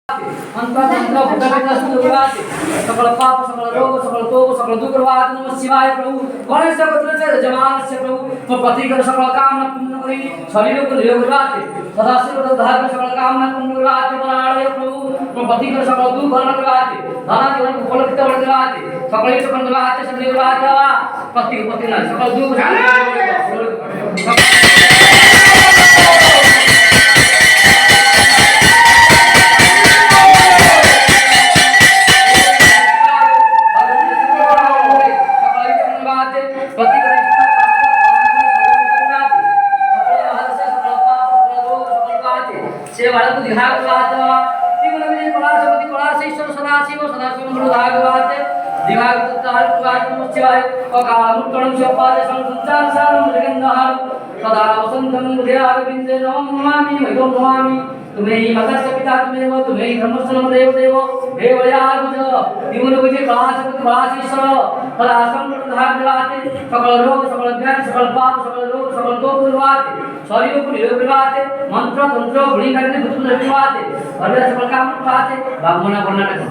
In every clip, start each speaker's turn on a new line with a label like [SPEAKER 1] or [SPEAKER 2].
[SPEAKER 1] अंतः सकल पाप सकल रोग सकल तोग सकल दुख नमः शिवाय प्रभु गणेश पुत्र से जमान से प्रभु पति कर सकल कामना पूर्ण करी शरीर को निरोग रखे सदाशिव उद्धार कर सकल कामना पूर्ण रखे बनाए प्रभु पति कर सकल दुख हरण रखे धन जीवन को फल कित बढ़ रखे सकल इष्ट बंद रखे सब निरोग रखे पति को पति ना सकल दुख तुम्हें ही मगर से पिता तुम्हें वो तुम्हें ही धर्मस्थल देव देव हे वयागुज दिवन बुझे कलाश ईश्वर कलासम उद्धार दिलाते सकल रोग सकल ज्ञान सकल पाप सकल रोग सकल दोष दिलाते शरीर को निरोग दिलाते मंत्र तंत्र गुणी करने भूत दिलाते और सकल काम दिलाते ब्राह्मण कर्नाटक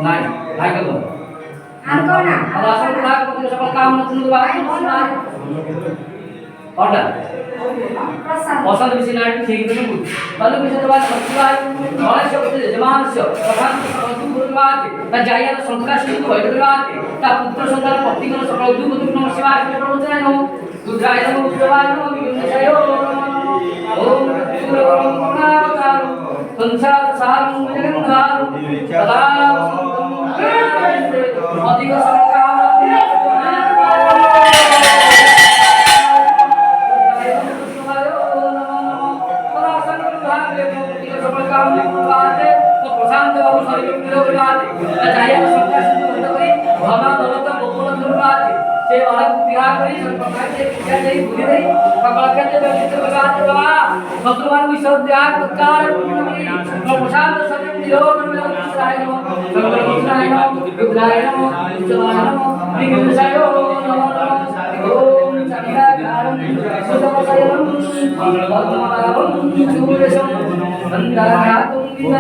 [SPEAKER 1] नहीं नहीं करो
[SPEAKER 2] आंकोना
[SPEAKER 1] कलासम उद्धार को सकल काम दिलाते ऑर्डर औषध विषय ठीक नहीं कल विषय बाद सत्य गणेश पुत्र जमान से प्रधान संतु गुरुवाते ता जाया संस्कार सिंह भैरवाते ता पुत्र संतान पति को सकल दुख दुख नमः शिवाय के प्रवचन नो रुद्राय नमः उद्रवाय नमः विघ्नशय ओम गुरुनावतार संसार सारं जगन्नाथ सदा अधिक संकाम